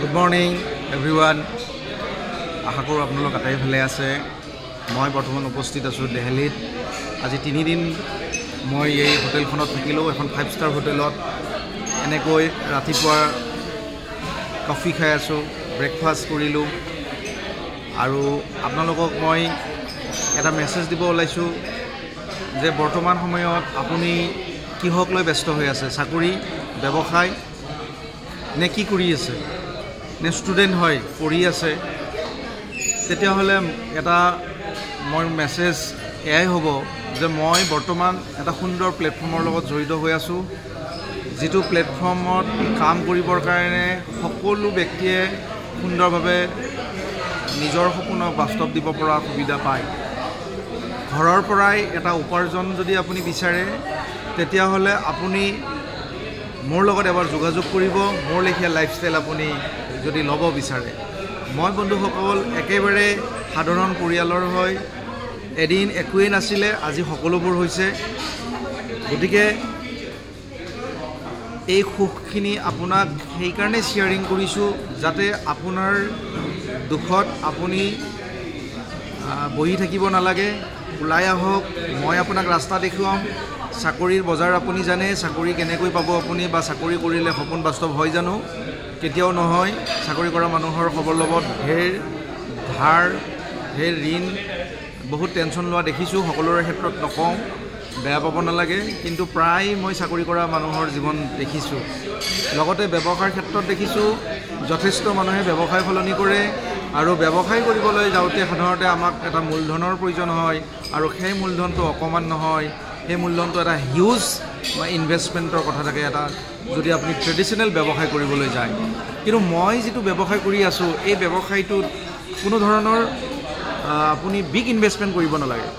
Good morning everyone. আশা কৰোঁ আপোনালোক আটাই ভালে আছে। মই বৰ্তমান উপস্থিত আছোঁ দিল্লীত। আজি 3 দিন মই এই হোটেলখনত থাকিলোঁ, এখন 5 ষ্টাৰ হোটেলত। এনেকৈ ৰাতিপুৱা কফি খাই আছোঁ, ব্ৰেকফাষ্ট কৰিলোঁ আৰু আপোনালোকক মই এটা মেছেজ দিব ওলাইছোঁ যে বৰ্তমান সময়ত আপুনি কিহক লৈ ব্যস্ত হৈ আছে, চাকৰি, ব্যৱসায় নে কি কৰি আছে, নে ষ্টুডেণ্ট হয় পঢ়ি আছে। তেতিয়াহ'লে এটা মোৰ মেছেজ এয়াই হ'ব যে মই বৰ্তমান এটা সুন্দৰ প্লেটফৰ্মৰ লগত জড়িত হৈ আছোঁ, যিটো প্লেটফৰ্মত কাম কৰিবৰ কাৰণে সকলো ব্যক্তিয়ে সুন্দৰভাৱে নিজৰ সপোনক বাস্তৱ দিব পৰা সুবিধা পায়। ঘৰৰ পৰাই এটা উপাৰ্জন যদি আপুনি বিচাৰে তেতিয়াহ'লে আপুনি মোৰ লগত এবাৰ যোগাযোগ কৰিব। মোৰ লেখীয়া লাইফষ্টাইল আপুনি যদি ল'ব বিচাৰে। মই বন্ধুসকল একেবাৰে সাধাৰণ পৰিয়ালৰ হয়, এদিন একোৱেই নাছিলে, আজি সকলোবোৰ হৈছে। গতিকে এই সুখখিনি আপোনাক সেইকাৰণে শ্বেয়াৰিং কৰিছোঁ যাতে আপোনাৰ দুখত আপুনি বহি থাকিব নালাগে, ওলাই আহক। মই আপোনাক ৰাস্তা দেখুৱাম। চাকৰিৰ বজাৰ আপুনি জানে, চাকৰি কেনেকৈ পাব আপুনি, বা চাকৰি কৰিলে সপোন বাস্তৱ হয় জানো? কেতিয়াও নহয়। চাকৰি কৰা মানুহৰ খবৰ লগত ঢেৰ ধাৰ, ঢেৰ ঋণ, বহুত টেনশ্যন লোৱা দেখিছোঁ। সকলোৰে ক্ষেত্ৰত নকওঁ, বেয়া পাব নালাগে, কিন্তু প্ৰায় মই চাকৰি কৰা মানুহৰ জীৱন দেখিছোঁ। লগতে ব্যৱসায়ৰ ক্ষেত্ৰত দেখিছোঁ যথেষ্ট মানুহে ব্যৱসায় সলনি কৰে, আৰু ব্যৱসায় কৰিবলৈ যাওঁতে সাধাৰণতে আমাক এটা মূলধনৰ প্ৰয়োজন হয়, আৰু সেই মূলধনটো অকণমান নহয়, সেই মূলধনটো এটা হিউজ ইনভেষ্টমেণ্টৰ কথা থাকে এটা, যদি আপুনি ট্ৰেডিশ্যনেল ব্যৱসায় কৰিবলৈ যায়। কিন্তু মই যিটো ব্যৱসায় কৰি আছোঁ, এই ব্যৱসায়টোত কোনো ধৰণৰ আপুনি বিগ ইনভেষ্টমেণ্ট কৰিব নালাগে।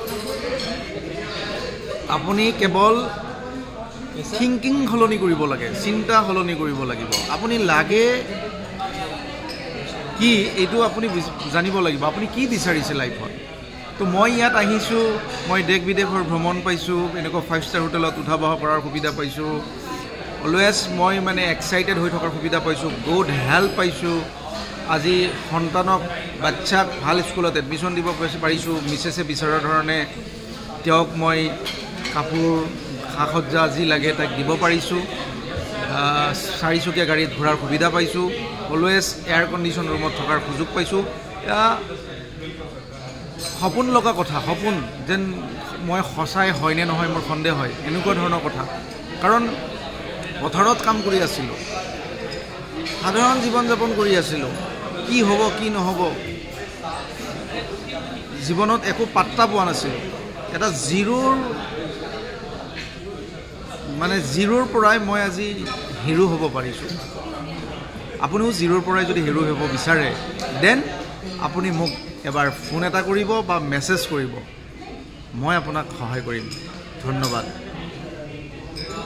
আপুনি কেৱল থিংকিং সলনি কৰিব লাগে, চিন্তা সলনি কৰিব লাগিব। আপুনি লাগে কি এইটো আপুনি জানিব লাগিব, আপুনি কি বিচাৰিছে লাইফত। তো মই ইয়াত আহিছোঁ, মই দেশ বিদেশৰ ভ্ৰমণ পাইছোঁ, এনেকুৱা 5 ষ্টাৰ হোটেলত উঠা বহা কৰাৰ সুবিধা পাইছোঁ। অলৱেজ মই এক্সাইটেড হৈ থকাৰ সুবিধা পাইছোঁ, গুড হেল্থ পাইছোঁ। আজি সন্তানক, বাচ্চাক ভাল স্কুলত এডমিশ্যন দিব পাৰিছোঁ, মিছেছে বিচৰাৰ ধৰণে তেওঁক মই কাপোৰ, সা সজ্জা যি লাগে তাক দিব পাৰিছোঁ। 4চকীয়া গাড়ীত ঘূৰাৰ সুবিধা পাইছোঁ, অলৱেজ এয়াৰ কণ্ডিশ্যন ৰুমত থকাৰ সুযোগ পাইছোঁ। এয়া সপোন লগা কথা, সপোন যেন মই সঁচাই হয়নে নহয় মোৰ সন্দেহ হয়, এনেকুৱা ধৰণৰ কথা। কাৰণ পথাৰত কাম কৰি আছিলোঁ, সাধাৰণ জীৱন যাপন কৰি আছিলোঁ, কি হ'ব কি নহ'ব জীৱনত একো পাত্তা পোৱা নাছিলোঁ। এটা জিৰ'ৰ পৰাই মই আজি হিৰো হ'ব পাৰিছোঁ। আপুনিও জিৰ'ৰ পৰাই যদি হিৰো হ'ব বিচাৰে, দেন আপুনি মোক এবাৰ ফোন এটা কৰিব বা মেছেজ কৰিব, মই আপোনাক সহায় কৰিম। ধন্যবাদ।